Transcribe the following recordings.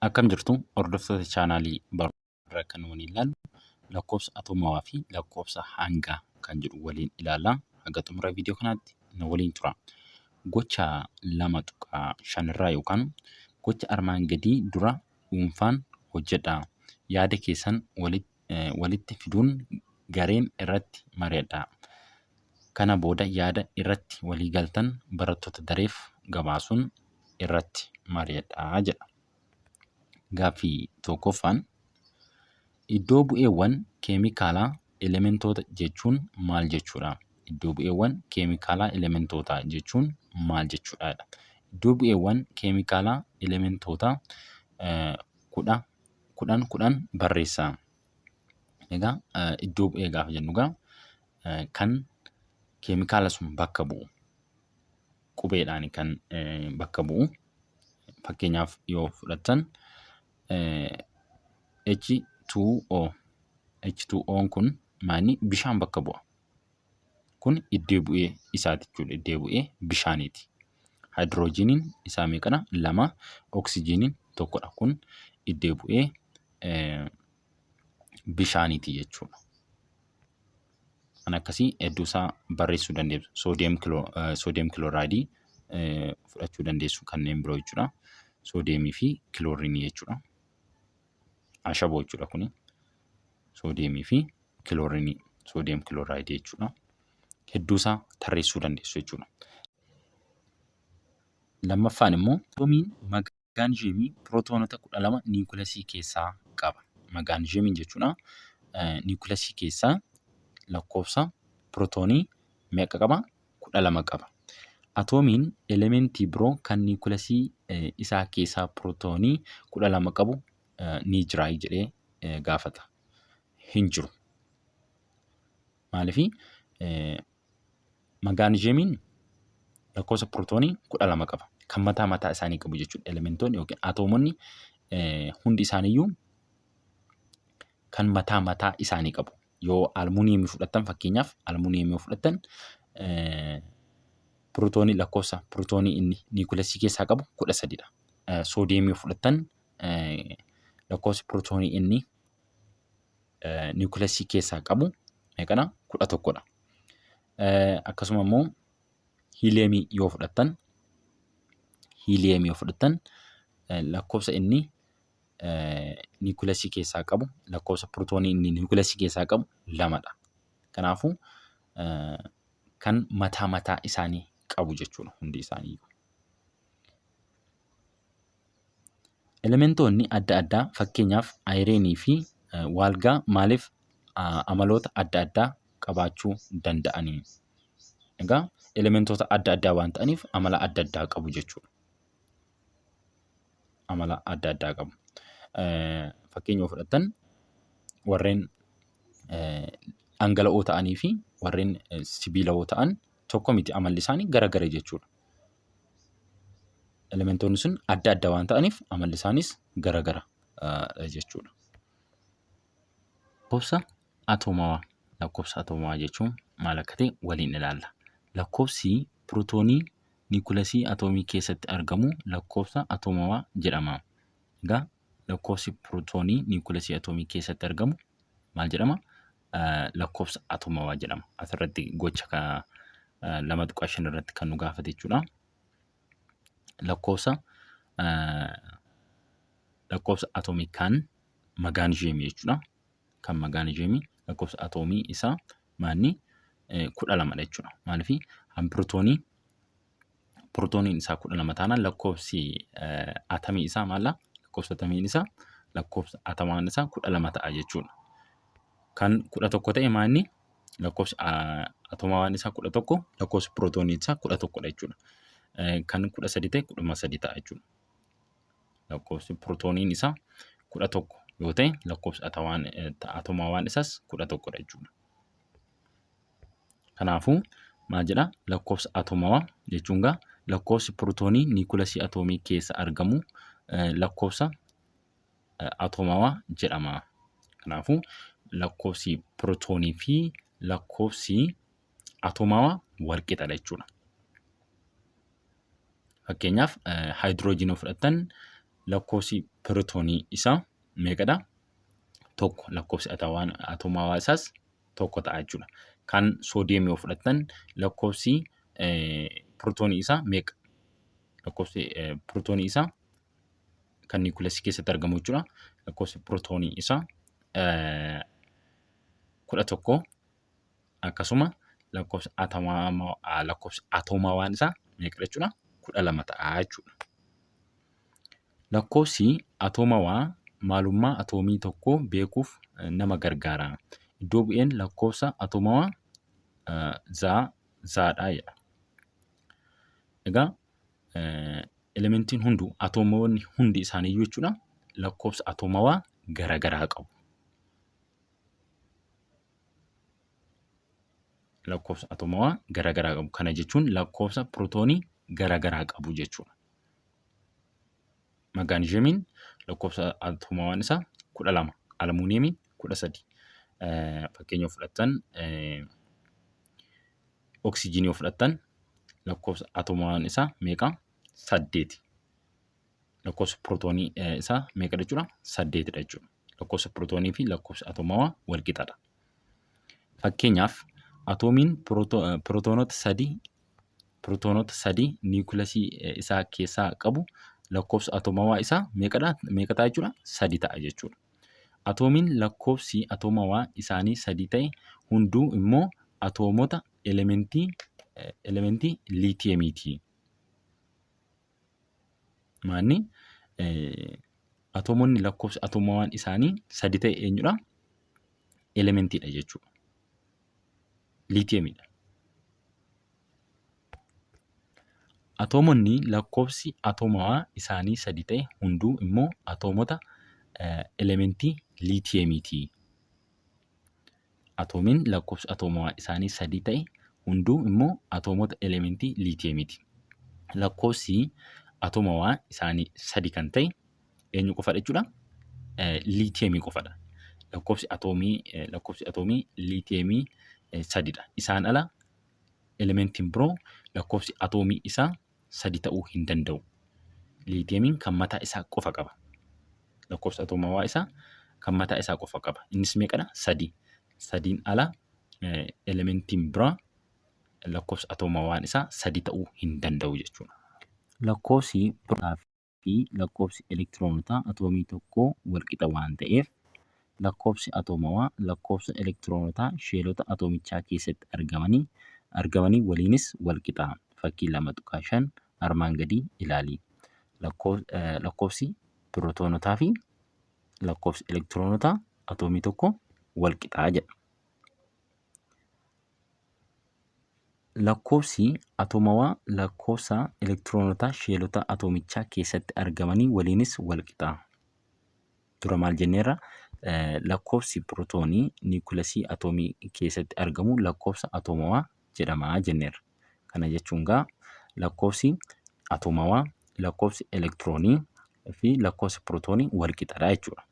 Akkam jirtu hordoftoota chaanaalii Barumsa kan waliin ilaallu lakkoofsa atomawaa fi lakkoofsa hangaa kan jedhu waliin ilaallaa. Haga xumura viidiyoo kanaatti nu waliin tura. Gocha 2.5 yookaan gocha armaan gadii dura dhuunfaan hojjedhaa. Yaada keessan walitti fiduun gareen irratti mari'adhaa. Kana booda yaada irratti walii galtan barattoota dareef gabaasuun irratti mari'adhaa jedha. Gaaffii tokkoffaan iddoo bu'eewwan keemikaalaa elementoota jechuun maal jechuudha? Iddoo bu'eewwan keemikaalaa elementootaa jechuun maal jechuudha? Iddoo bu'eewwan keemikaalaa elementootaa kudhan barreessaa. Egaa iddoo bu'ee gaafa jennu kan keemikaala sun bakka bu'u qubeedhaan kan bakka bu'u. Fakkeenyaaf yoo fudhattan H2O. H2O'n kun maali? Bishaan bakka bu'a. Kun iddoo bu'ee isaati jechuudha. Iddoo bu'ee bishaaniiti. Haayidroojiniin isaa meeqadha? 2. Oksijiiniin 1dha. Kun iddoo bu'ee bishaaniiti jechuudha. Kan akkasii hedduu isaa barreessuu dandeessu. Soodiyem kilooraayidii fudhachuu dandeessu kanneen biroo jechuudha. Soodiyemii fi kiloorinii jechuudha. Ashaboo jechuudha kuni. Soodiyemii fi kiloorinii. Soodiyem kilooraayidii jechuudha. Hedduu isaa tarreessuu dandeessu jechuudha. Lammaffaan immoo atoomiin magneeziyemii pirootoonota 12 niikulasii keessaa qaba. Magneeziyemiin jechuudha niikulasii keessaa lakkoofsa pirootoonii meeqa qaba? 12 qaba. Atoomiin elementii biroo kan niikulasii isaa keessaa pirootoonii 12 qabu ni jira jedhee gaafata. Hin jiru. Maaliif? Magneeziyemiin lakkoofsa pirootoonii 12 qaba. Kan mataa isaanii qabu jechuudha. Elementoonni yookiin atoomonni hundi isaaniiyyuu kan mataa isaanii qabu. Yoo almuuniyemii fudhattan fakkeenyaaf almuuniyemii yoo fudhattan pirootoonii lakkoofsa pirootoonii inni niikulasii keessaa qabu 13dha. Soodiyemii yoo fudhattan lakkoofsi pirootoonii inni niikulasii keessaa qabu meeqadha? 11dha. Akkasuma immoo hiiliyemii yoo fudhattan lakkoofsa inni niikulasii keessaa qabu lakkoofsa pirootoonii inni niikulasii keessaa qabu 2dha. Kanaafuu kan mataa isaanii qabu jechuudha hundi isaanii. Elementoonni adda addaa fakkeenyaaf ayireenii fi waalgaa maaliif amaloota adda addaa qabaachuu danda'anii? Egaa elementoota adda addaa waan ta'aniif amala adda addaa qabu jechuudha. Amala adda addaa qabu. Fakkeenya yoo fudhattan warreen dhangala'oo ta'anii fi warreen sibiilawoo ta'an tokko miti amalli isaanii garagara jechuudha. Elementoonni sun adda adda waan ta'aniif amalli isaanis garagara jechuudha. Lakkoofsa atomawaa jechuun maal akka ta'e waliin ilaalla. Lakkoofsi pirootoonii niikulasii atoomii keessatti argamu lakkoofsa atomawaa jedhama. Egaa lakkoofsi pirootoonii niikulasii atoomii keessatti argamu maal jedhama? Lakkoofsa atomawaa jedhama. Asirratti gocha 2.5 irratti kan nu gaafate jechuudha. Lakkoofsa atomii kan magneeziyemii jechuudha. Kan magneeziyemii lakkoofsa atomii isaa maanni 12dha jechuudha. Maaliif? Pirootooniin isaa 12 taanaan lakkoofsi atomii isaa maalla? Lakkoofsa atomiin isaa lakkoofsa atomaan isaa 12 ta'a jechuudha. Kan 11 ta'e maanni? Lakkoofsi atomawaan isaa 11, lakkoofsi pirootoonii isaa 11dha jechuudha. Kan 13 ta'e 13 ta'a jechuudha. Lakkoofsi pirootooniin isaa 11 yoo ta'e lakkoofsi atomawaan isaas 11dha jechuudha. Kanaafuu maal jedha? Lakkoofsa atomawaa jechuun lakkoofsi pirootoonii niikulasii atoomii keessa argamu lakkoofsa atomawaa jedhama. Kanaafuu lakkoofsi pirootoonii fi lakkoofsi atomawaa walqixadha jechuudha. Fakkeenyaaf haayidroojinii fudhattan lakkoofsi pirootoonii isaa meeqadha? Tokko. Lakkoofsi atoomawaa isaas tokko ta'a jechuudha. Kan soodiyeemii yoo fudhattan lakkoofsi pirootoonii isaa meeqa? Lakkoofsi pirootoonii isaa kan niikuleesii keessatti argamu jechuudha. Lakkoofsi pirootoonii isaa 11 akkasuma lakkoofsi atoomawaan isaa meeqa jechuudha? 12 ta'a jechuudha. Lakkoofsi atoomawaa maalummaa atoomii tokkoo beekuuf nama gargaara. Iddoo bu'een lakkoofsa atoomawaa zaadhaa jedha. Egaa elementiin hunduu atoomoonni hundi isaaniiyyuu jechuudha lakkoofsa atoomawaa garaagaraa qabu. Lakkoofsa atoomawaa garaagaraa qabu. Kana jechuun lakkoofsa pirootoonii garaagaraa qabu jechuudha. Magneeziyeemiin lakkoofsa atoomawaan isaa 12, almuuniyeemiin 13. Fakkeenya yoo fudhattan oksijiinii yoo fudhattan lakkoofsa atoomawaan isaa meeqa? 8. Lakkoofsa pirootoonii isaa meeqa jechuudha? 8dha jechuudha. Lakkoofsa pirootoonii fi lakkoofsa atoomawaa wal qixadha. Fakkeenyaaf atoomiin pirootoonota 3 niikuleesii isaa keessaa qabu lakkoofsa atoomawaa isaa meeqa ta'a jechuudha? 3 ta'a jechuudha. Atoomiin lakkoofsi atoomawaa isaanii 3 ta'e hunduu immoo atoomota elementii liitiyeemiiti. Maanni atoomonni lakkoofsi atoomawaan isaanii 3 ta'e eenyudha? Elementiidha jechuudha. Liitiyeemiidha. Atoomonni lakkoofsi atoomawaa isaanii 3 ta'e hunduu immoo atoomota elementii liitiyeemiiti. Atoomiin lakkoofsi atoomawaa isaanii 3 ta'e hunduu immoo atoomota elementii liitiyeemiiti. Lakkoofsi atoomawaa isaanii 3 kan ta'e eenyu qofadha jechuudha? Liitiyeemii qofadha. Lakkoofsi atoomii liitiyeemii 3dha. Isaan ala elementiin biroo lakkoofsi atoomii isaa 3 ta'uu hin danda'u. Liitiyeemiin kan mataa isaa qofa qaba. Lakkoofsi atoomawaa isaa kan mataa isaa qofa qaba. Innis meeqadha? 3. 3 ala elementiin biraa lakkoofsi atoomawaan isaa 3 ta'uu hin danda'u jechuudha. Lakkoofsi pirootonii fi lakkoofsi elektiroonotaa atoomii tokkoo walqixa waan ta'eef lakkoofsi atoomawaa lakkoofsa elektiroonotaa sheelota atoomichaa keessatti argamanii waliinis walqixa. Fakkii 2.5 armaan gadii ilaali. Lakkoofsi pirootonotaa fi lakkoofsi elektiroonotaa atoomii tokko walqixaa jedha. Lakkoofsi atoomawaa lakkoofsa elektiroonotaa sheelota atoomichaa keessatti argamanii waliinis walqixa. Dura maal jenneerra? Lakkoofsi pirootoonii niikuleesii atoomii keessatti argamu lakkoofsa atoomawaa jedhama jenneerra. Kana jechuun lakkoofsi atoomawaa, lakkoofsi elektiroonii fi lakkoofsi pirootoonii walqixadha jechuudha.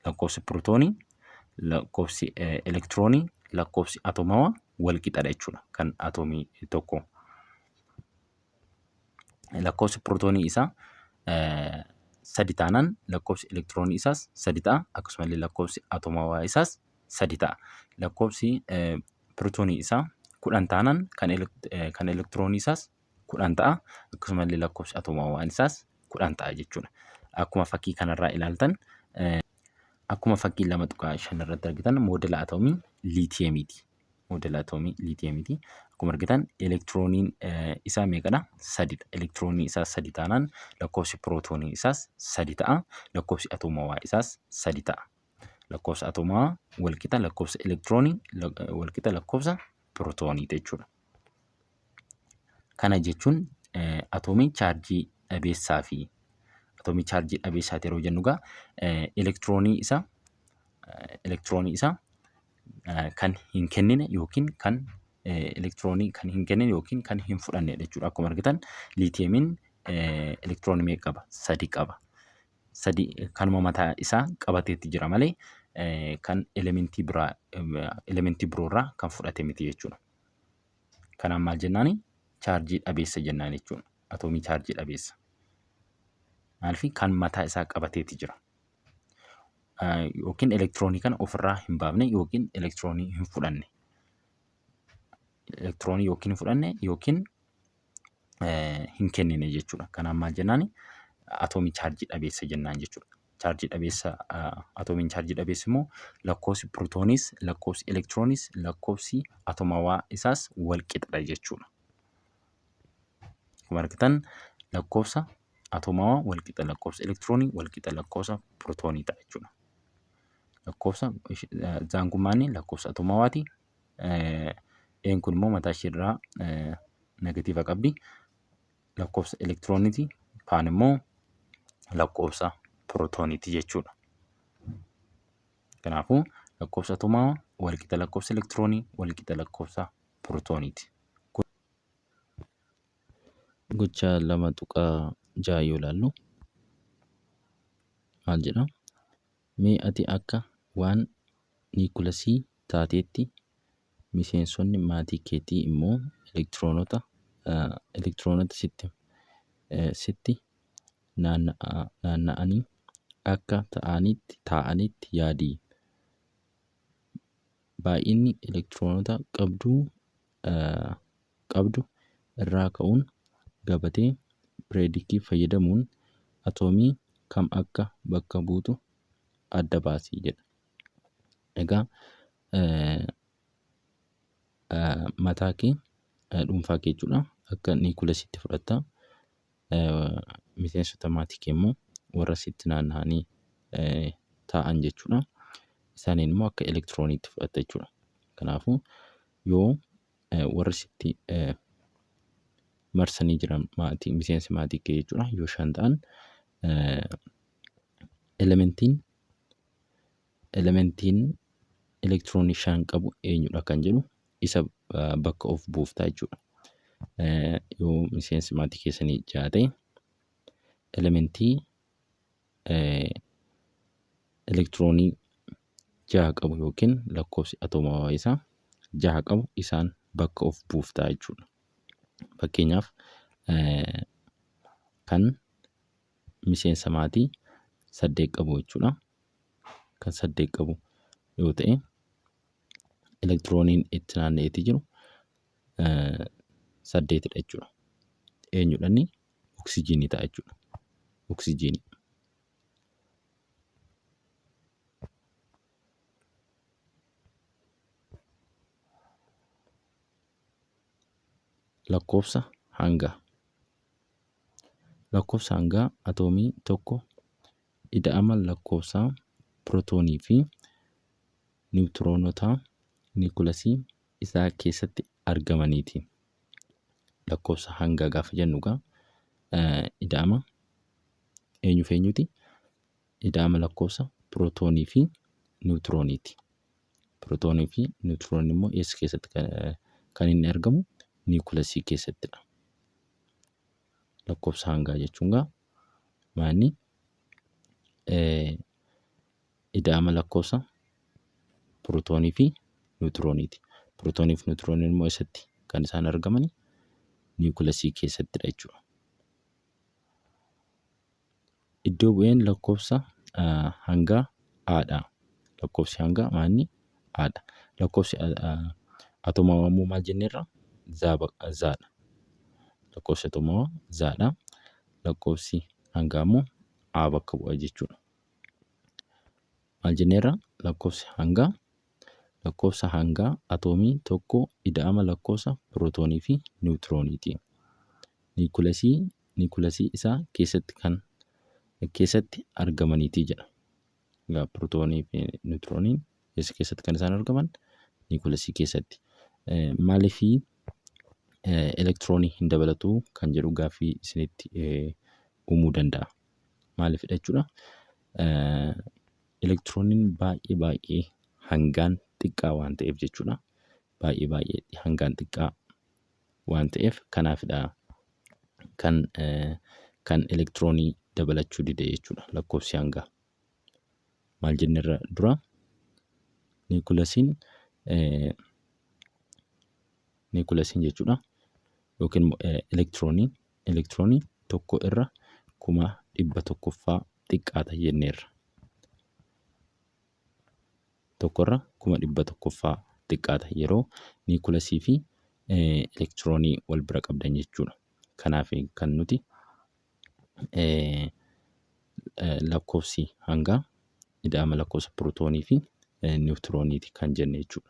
Lakkoofsi pirootoonii, lakkoofsi elektiroonii, lakkoofsi atoomawaa walqixadha jechuudha kan atoomii tokko. Lakkoofsi pirootoonii isaa 3 taanaan lakkoofsi elektiroonii isaas 3 ta'a. Akkasumallee lakkoofsi atoomawaa isaas 3 ta'a. Lakkoofsi pirootoonii isaa 10 taanaan kan elektiroonii isaas 10 ta'a. Akkasumallee lakkoofsi atoomawaan isaas 10 ta'a jechuudha. Akkuma fakkii kanarraa ilaaltan akkuma fakkii 2.5 irratti argitan moodela atoomii liitiyeemiiti. Moodela atoomii liitiyeemiiti. Akkuma argitan elektirooniin isaa meeqadha? 3dha. Elektiroonii isaa 3 taanaan lakkoofsi pirootoonii isaas 3 ta'a. Lakkoofsi atoomawaa isaas 3 ta'a. Lakkoofsa atoomawaa walqixa lakkoofsa elektiroonii walqixa lakkoofsa pirootoonii jechuudha. Kana jechuun atoomii chaarjii dhabeessaa fi atoomii chaarjii dhabeessaati yeroo jennu elektiroonii isaa kan hin kennine yookiin kan elektiroonii kan hin kennine yookiin kan hin fudhanne jechuudha. Akkuma argitan liitiyeemiin elektiroonii meeqa qaba? 3 qaba. 3 kanuma mataa isaa qabateetti jira malee kan elementii biroorraa kan fudhate miti jechuudha. Kanaan maal jennaani? Chaarjii dhabeessa jennaan jechuudha. Atoomii chaarjii dhabeessa. Maaliif kan mataa isaa qabateeti jira. Yookiin elektiroonii kana ofirraa hin baafne yookiin elektiroonii hin fudhanne. Elektiroonii yookiin hin fudhanne yookiin hin kennine jechuudha. Kanaaf maal jennaani? Atoomii chaarjii dhabeessa jennaan jechuudha. Chaarjii dhabeessa atoomiin chaarjii dhabeessi immoo lakkoofsi pirootooniis, lakkoofsi elektirooniis, lakkoofsi atomawaa isaas wal qixadha jechuudha. Akkuma argitan lakkoofsa atomawaa wal qixa lakkoofsa elektiroonii wal qixa lakkoofsa pirootoonii ta'a jechuudha. Lakkoofsa zaangummaanii lakkoofsa atomawaati. Een kun immoo mataa ishee irraa negatiiva qabdi. Lakkoofsa elektirooniiti. Paan immoo lakkoofsa pirootooniiti jechuudha. Kanaafuu lakkoofsa atomawaa wal qixa lakkoofsa elektiroonii wal qixa lakkoofsa pirootooniiti. Gocha 2.6 yoo ilaallu maal jedha? Mee ati akka waan niikulasii taateetti miseensonni maatii keetii immoo elektiroonota sitti naanna'anii akka taa'anitti yaadi. Baay'inni elektiroonota qabdu irraa ka'uun gabatee pireedikii fayyadamuun atoomii kam akka bakka buutu adda baasii jedha. Egaa mataa kee dhuunfaa kee jechuudha akka niikulasiitti fudhatta. Miseensota maatii kee immoo warra sitti naanna'anii taa'an jechuudha. Isaaniin immoo akka elektirooniitti fudhatta jechuudha. Kanaafuu yoo warra sitti marsanii jiran miseensi maatii kee jechuudha yoo 5 ta'an elementiin elektiroonii 5 qabu eenyudha kan jedhu isa bakka of buuftaa jechuudha. Yoo miseensi maatii keessanii 6 ta'e elementii elektiroonii 6 qabu yookiin lakkoofsi atomawaa isaa 6 qabu isaan bakka of buuftaa jechuudha. Fakkeenyaaf kan miseensa maatii 8 qabu jechuudha. Kan 8 qabu yoo ta'e elektirooniin itti naanna'eeti jiru 8dha jechuudha. Eenyudha inni? Oksijiinii ta'a jechuudha. Oksijiinii. Lakkoofsa hangaa. Lakkoofsa hangaa atoomii tokko ida'ama lakkoofsaa pirootoonii fi niwutiroonotaa niikulasii isaa keessatti argamaniiti. Lakkoofsa hangaa gaafa jennu egaa ida'ama eenyuuf eenyuti? Ida'ama lakkoofsa pirootoonii fi niwutirooniiti. Pirootoonii fi niwutiroonni immoo eessa keessatti kan inni argamu? Niikulasii keessattidha. Lakkoofsa hangaa jechuun egaa maanni ida'ama lakkoofsa pirootoonii fi niwutirooniiti. Pirootoonii fi niwutirooniin immoo eessatti kan isaan argaman? Niikulasii keessattidha jechuudha. Iddoo bu'een lakkoofsa hangaa Aadha. Lakkoofsi hangaa maanni? Aadha. Lakkoofsi atomawaa immoo maal jenneerra? Zaadha. Lakkoofsi atomawaa Zaadha. Lakkoofsi hangaa immoo A bakka bu'a jechuudha. Maal jenneerra? Lakkoofsa hangaa atoomii tokko ida'ama lakkoofsa pirootoonii fi niwutirooniiti. Niikulasii isaa keessatti argamaniiti jedha. Egaa pirootoonii fi niwutirooniin eessa keessatti kan isaan argaman? Niikulasii keessatti. Maaliif elektiroonii hin dabalatu kan jedhu gaaffii isinitti uumuu danda'a. Maaliifidha jechuudha? Elektirooniin baay'ee hangaan xiqqaa waan ta'eef jechuudha. Baay'ee hangaan xiqqaa waan ta'eef kanaafidha kan elektiroonii dabalachuu dide jechuudha lakkoofsi hangaa. Maal jennerra dura? Niikulasiin jechuudha yookiin elektiroonii tokko irra 1000 100ffaa xiqqaata jenneerra. Tokkorra 100ffaa xiqqaata yeroo niikulasii fi elektiroonii wal bira qabdan jechuudha. Kanaaf kan nuti lakkoofsi hangaa ida'ama lakkoofsa pirootoonii fi niwutirooniiti kan jenne jechuudha.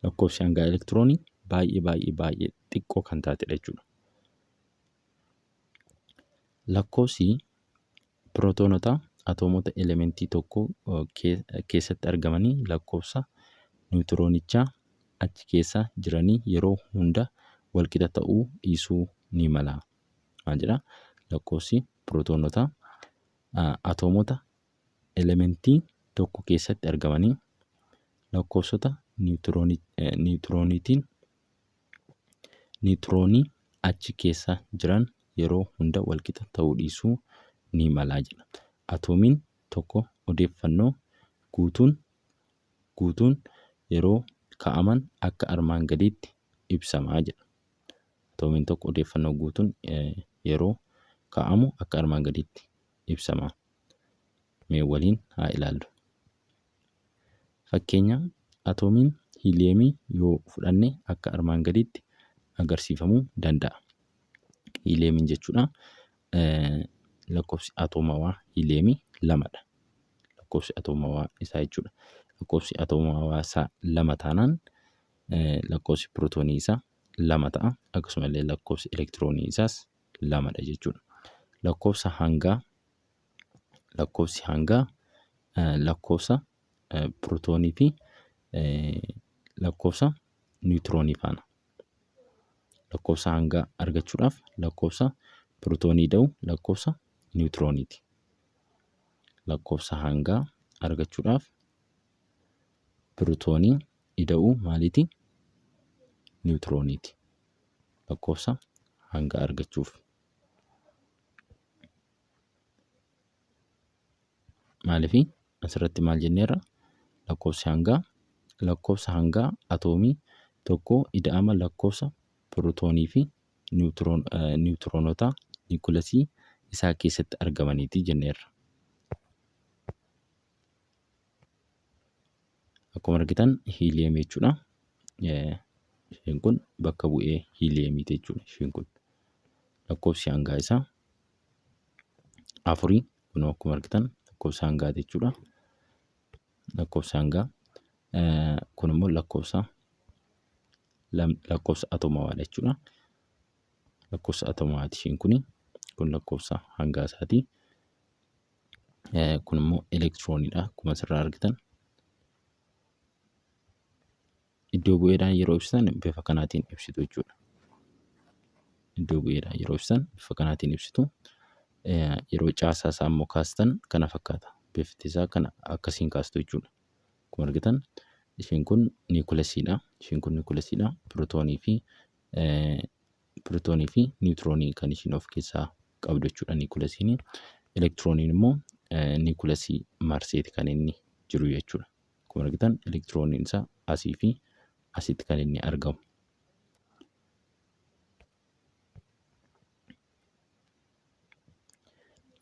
Lakkoofsi hangaa elektiroonii baay'ee xiqqoo kan taatedha jechuudha. Lakkoofsi pirootoonota atoomota elementii tokko keessatti argamanii lakkoofsa niwutiroonichaa achi keessa jiranii yeroo hunda walqixa ta'uu dhiisuu ni mala. Maal jedhaa? Lakkoofsi pirootoonota atoomota elementii tokko keessatti argamanii lakkoofsota niwutiroonii achi keessa jiran yeroo hunda walqixa ta'uu dhiisuu ni mala jedha. Atoomiin tokko odeeffannoo guutuun yeroo kaa'aman akka armaan gadiitti ibsamaa jedha. Atoomiin tokko odeeffannoo guutuun yeroo kaa'amu akka armaan gadiitti ibsama. Mee waliin haa ilaallu. Fakkeenya atoomiin hiiliyeemii yoo fudhanne akka armaan gadiitti agarsiifamuu danda'a. Hiiliyeemiin jechuudha lakkoofsi atoomawaa hiiliyeemii 2dha. Lakkoofsi atoomawaa isaa jechuudha. Lakkoofsi atoomawaa isaa 2 taanaan lakkoofsi pirootoonii isaa 2 ta'a. Akkasumallee lakkoofsi elektiroonii isaas 2dha jechuudha. Lakkoofsi hangaa lakkoofsa pirootoonii fi lakkoofsa niwutiroonii faana. Lakkoofsa hangaa argachuudhaaf lakkoofsa pirootoonii ida'u lakkoofsa niwutirooniiti. Lakkoofsa hangaa argachuudhaaf pirootoonii ida'u maaliiti? Niwutirooniiti. Lakkoofsa hangaa argachuuf. Maaliif asirratti maal jenneerra? Lakkoofsa hangaa atoomii tokko ida'ama lakkoofsa pirootoonii fi niwutiroonota niikulasii isaa keessatti argamaniiti jenneerra. Akkuma argitan hiiliyeemii jechuudha. Isheen kun bakka bu'ee hiiliyeemiiti jechuudha. Isheen kun lakkoofsi hangaa isaa 4 kun akkuma argitan lakkoofsa hangaa jechuudha. Lakkoofsa hangaa kun immoo lakkoofsa atoomawaadha jechuudha. Lakkoofsa atoomawaati isheen kun lakkoofsa hangaa isaati. Kun immoo elektirooniidha akkuma asirraa argitan. Iddoo bu'eedhaan yeroo ibsitan bifa kanaatiin ibsitu jechuudha. Iddoo bu'eedhaan yeroo ibsitan bifa kanaatiin ibsitu. Yeroo caasaa isaa immoo kaastan kana fakkaata. Bifti isaa kana akkasiin kaastu jechuudha. Akkuma argitan isheen kun niikulasiidha. Pirootoonii fi niwutiroonii kan isheen of keessaa qabdu jechuudha niikulasiin. Elektirooniin immoo niikulasii marseeti kan inni jiru jechuudha. Akkuma argitan elektirooniin isaa asii fi asitti kan inni argamu.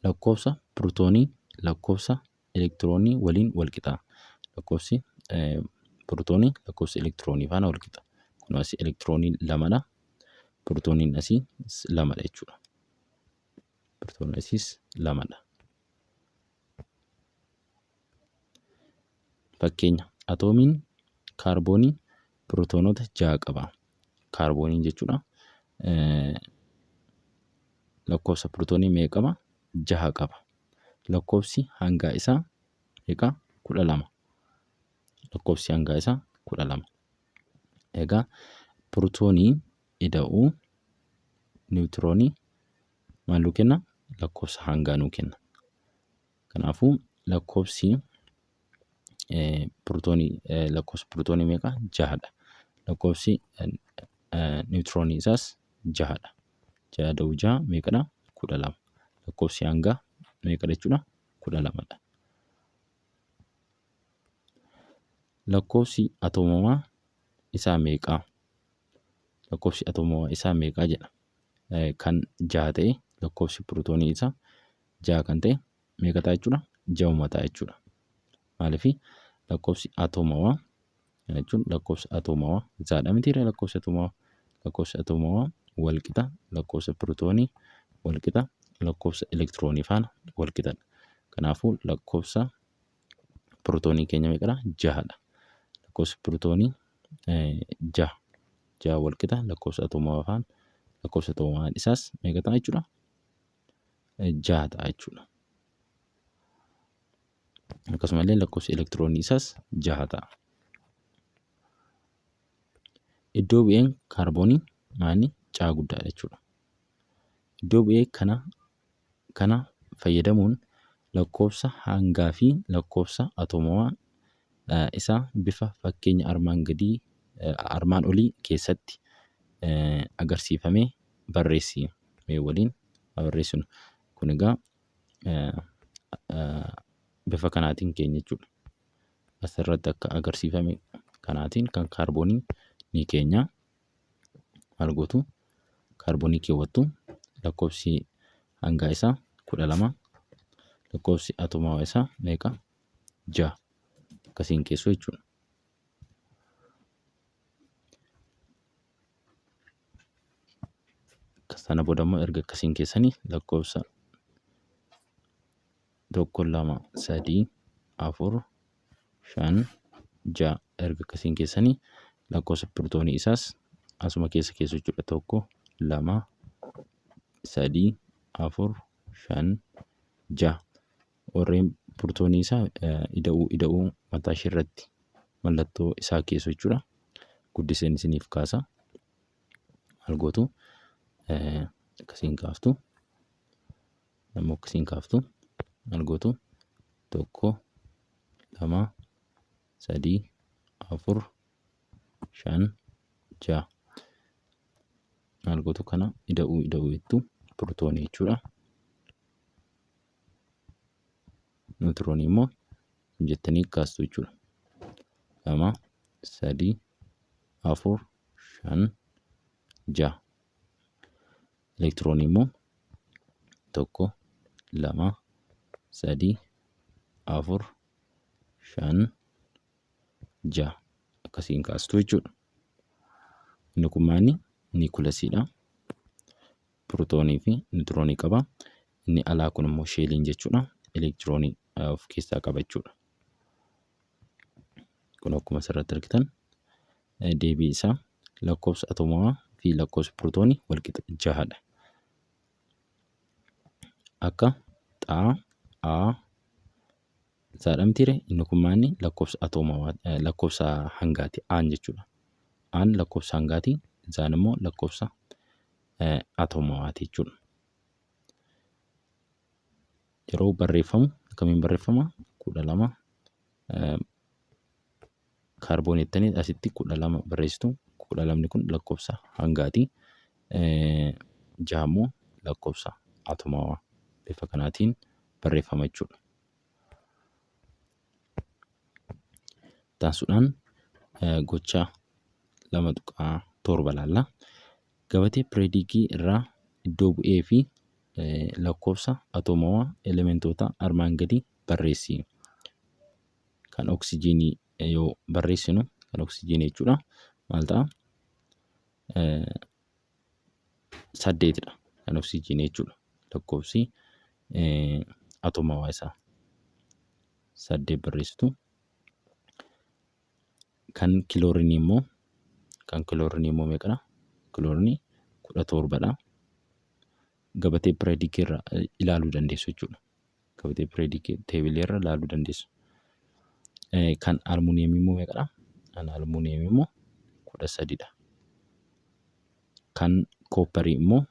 Lakkoofsa pirootoonii lakkoofsa elektiroonii waliin wal qixa. Lakkoofsi pirootoonii lakkoofsa elektiroonii faana wal qixa. Kun asii elektirooniin 2dha. Pirootooniin asii 2dha jechuudha. Pirootooniin asiis 2dha. Fakkeenya atoomiin kaarboonii pirootoonota 6 qaba. Kaarbooniin jechuudha lakkoofsa pirootoonii meeqa qaba? 6 qaba. Lakkoofsi hangaa isaa meeqa? 12. Lakkoofsi hangaa isaa 12. Egaa pirootoonii ida'uu niwutiroonii maal nuu kenna? Lakkoofsa hangaa nuu kenna. Kanaafuu lakkoofsi pirootoonii meeqa? 6dha. Lakkoofsi niwutiroonii isaas 6dha. 6 da'uu 6 meeqadha? 12. Lakkoofsi hangaa meeqadha jechuudha? 12dha. Lakkoofsi atoomamaa isaa meeqa? Lakkoofsi atoomamaa isaa meeqa jedha? kan 6 ta'e lakkoofsi pirootoonii isaa 6 kan ta'e meeqa ta'a jechuudha? 6 ta'a jechuudha. Maaliif lakkoofsi atoomawaa jechuun lakkoofsa atoomawaa zaadha mitiiree lakkoofsa atoomawaa. Lakkoofsa atoomawaa wal qixa lakkoofsa pirootoonii wal qixa lakkoofsa elektiroonii faana wal qixadha. Kanaafuu lakkoofsa pirootoonii keenya meeqadha? 6dha. Lakkoofsi pirootoonii 6 wal qixa lakkoofsa atoomawaa faana lakkoofsa atoomawaa isaas meeqa ta'a jechuudha? 6 ta'a jechuudha. Akkasumallee lakkoofsi elektiroonii isaas 6 ta'a. Iddoo bu'een kaarboonii maanni caa guddaadha jechuudha. Iddoo bu'ee kana fayyadamuun lakkoofsa hangaa fi lakkoofsa atoomawaa isaa bifa fakkeenya armaan olii keessatti agarsiifamee barreessi. Mee waliin barreessinu. Kun egaa bifa kanaatiin keenya jechuudha. Asirratti akka agarsiifame kanaatiin kan kaarboonii ni keenya maal gootu kaarboonii keewwattu lakkoofsi hangaa isaa 12 lakkoofsi atoomawaa isaa meeqa 6 akkasiin keessu jechuudha. Sana booda immoo erga akkasiin keessanii lakkoofsa 1 2 3 4 5 6 erga akkasiin keessanii lakkoofsa pirootoonii isaas asuma keessa jechuudha. 1 2 3 4 5 6 warreen pirootoonii isaa ida'uu mataa ishee irratti mallattoo isaa keessu jechuudha. Guddiseen isiniif kaasa. Maal gootu akkasiin kaaftu namoo akkasiin kaaftu maal gootu 1 2 3 4 5 6 maal gootu kana ida'uu jettu pirootoonii jechuudha. Niwutiroonii immoo jettanii kaastu jechuudha. 2 3 4 5 6 elektiroonii immoo 1 2 3 4 5 6 akkasiin kaastu jechuudha. Inni kun maanni niikuleesiidha. Pirootoonii fi niwutiroonii qaba. Inni alaa kun immoo sheeliin jechuudha. Elektiroonii of keessaa qaba jechuudha. Kun akkuma asirratti argitan deebii isaa lakkoofsa atoomawaa fi lakkoofsa pirootoonii wal qixa 6dha. Akka xaa zaadha mitiiree inni kun maanni lakkoofsa atoomawaa lakkoofsa hangaati aan jechuudha. Aan lakkoofsa hangaati zaan immoo lakkoofsa atoomawaati jechuudha. Yeroo barreeffamu akkamiin barreeffama? 12 kaarboonii jettanii asitti 12 barreessitu. 12 kun lakkoofsa hangaati. 6 immoo lakkoofsa atoomawaa. Bifa kanaatiin barreeffama jechuudha. Taasisuudhaan gocha 2.7 laalla. Gabatee pireedikii irraa iddoo bu'ee fi lakkoofsa atoomawaa elementoota armaan gadii barreessi. Kan oksijiinii yoo barreessinu kan oksijiinii jechuudha. Maal ta'a? 8dha kan oksijiinii jechuudha. Lakkoofsi atoomawaa isaa 8 barreessitu. Kan kiloorinii immoo meeqadha? Kiloorinii 17dha. Gabatee pireedikii irraa ilaaluu dandeessu jechuudha. Gabatee pireedikii teebilee irra ilaaluu dandeessu. Kan almuuniyeemii immoo meeqadha? Kan almuuniyeemii immoo 13dha. Kan koopparii immoo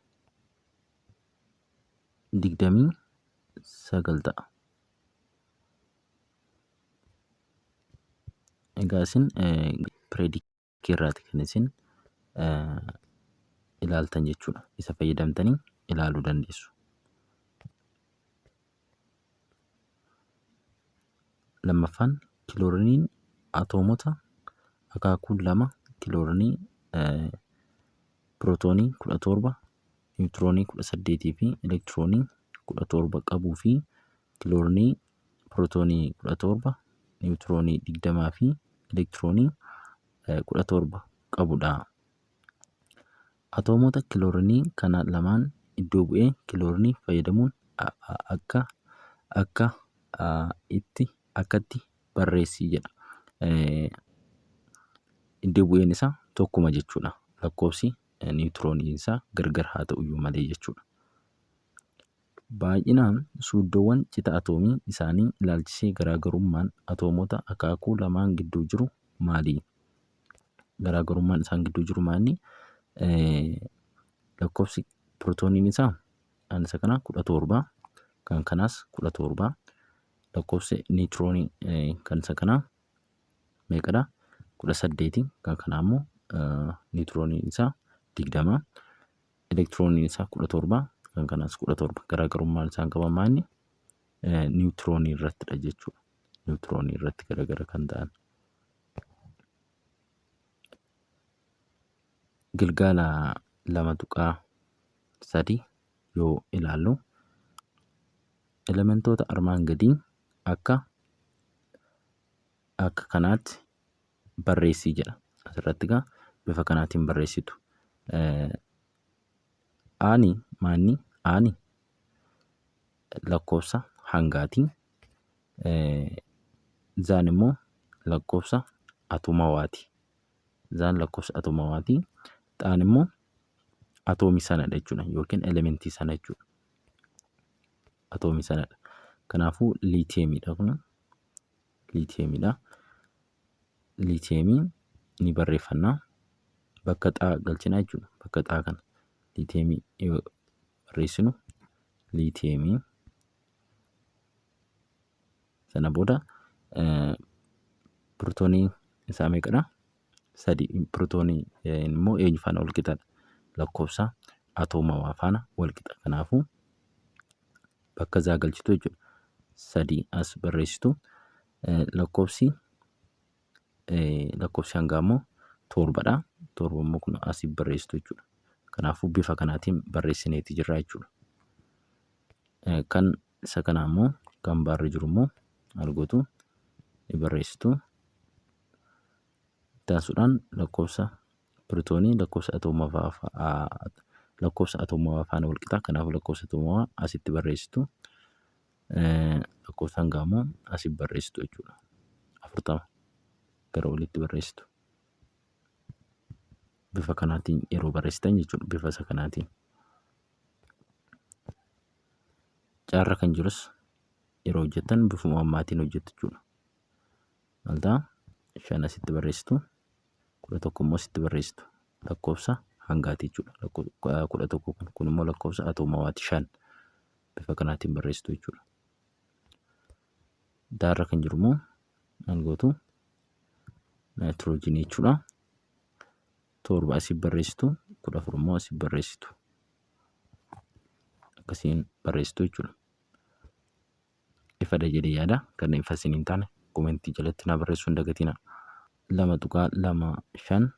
29 ta'a. Egaa isin pireedikii irraati kan isin ilaaltan jechuudha. Isa fayyadamtanii ilaaluu dandeessu. Lammaffaan kilooriniin atoomota akaakuu 2 kiloorinii pirootoonii 17 niwutiroonii 18 fi elektiroonii 17 qabuu fi kiloorinii pirootoonii 17 niwutiroonii 20 fi elektiroonii 17 qabudha. Atoomota kiloorinii kana lamaan iddoo bu'ee kiloorinii fayyadamuun akkatti barreessi jedha. Iddoo bu'een isaa tokkuma jechuudha. Lakkoofsi niwutiroonii isaa gargar haa ta'uyyuu malee jechuudha. Baay'inaan suuddoowwan cita atoomii isaanii ilaalchisee garaagarummaan atoomota akaakuu lamaan gidduu jiru maali? Garaagarummaan isaan gidduu jiru maali? Lakkoofsi pirootooniin isaa isa kana 17 kan kanaas 17 lakkoofsi niwutiroonii kan isa kanaa meeqadha? 18 kan kanaa immoo niwutirooniin isaa 20 elektirooniin isaa 17 kan kanaas 17 garaagarummaan isaan qaban maali? Niwutiroonii irrattidha jechuudha. Niwutiroonii irratti garagara kan ta'an. Gilgaala 2.3 yoo ilaallu elementoota armaan gadii akka kanaatti barreessii jedha. Asirratti egaa bifa kanaatiin barreessitu. Aani maanni? Aani lakkoofsa hangaati. Zaan immoo lakkoofsa atomawaati. Zaan lakkoofsa atomawaati. Xaan immoo atoomii sanadha jechuudha yookiin elementii sana jechuudha. Atoomii sanadha. Kanaafuu liitiyeemiidha kun. Liitiyeemiidha. Liitiyeemii ni barreeffannaa. Bakka xaa galchinaa jechuudha. Bakka xaa kana liitiyeemii yoo barreessinu liitiyeemii sana booda pirootoonii isaa meeqadha? 3 pirootoonii immoo eenyu faana wal qixaadha? Lakkoofsa atomawaa faana wal qixa. Kanaafuu bakka zaa galchitu jechuudha. 3 as barreessitu. Lakkoofsi hangaa immoo 7dha. 7 immoo kun asii barreessitu jechuudha. Kanaafuu bifa kanaatiin barreessineeti jirra jechuudha. Kan isa kanaa immoo kan baarri jiru immoo argotu ni barreessitu. Taasisuudhaan lakkoofsa pirootoonii lakkoofsa atomawaa faana wal qixa. Kanaafuu lakkoofsa atomawaa asitti barreessitu. Lakkoofsa hangaa immoo asii barreessitu jechuudha. 40 gara olitti barreessitu. Bifa kanaatiin yeroo barreessitan jechuudha. Bifa isa kanaatiin. Caarra kan jirus yeroo hojjettan bifuma ammaatiin hojjettu jechuudha. Maal ta'a? 5 asitti barreessitu. 11 immoo asitti barreessitu. Lakkoofsa hangaati jechuudha. 11 kun immoo lakkoofsa atomawaati 5. Bifa kanaatiin barreessitu jechuudha. Daarra kan jiru immoo maal gootu? Naayitiroojiinii jechuudha. 7 asii barreessitu. 14 immoo asii barreessitu. Akkasiin barreessitu jechuudha. Ifadha jedhee yaada. Kan ifa isin hin taane komentii jalatti naa barreessuu hin dagatinaa. 2.25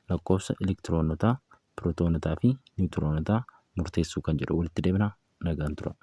lakkoofsa elektiroonotaa, pirootonotaa fi niwutiroonotaa murteessuu kan jedhu walitti deebina. Nagaan tura.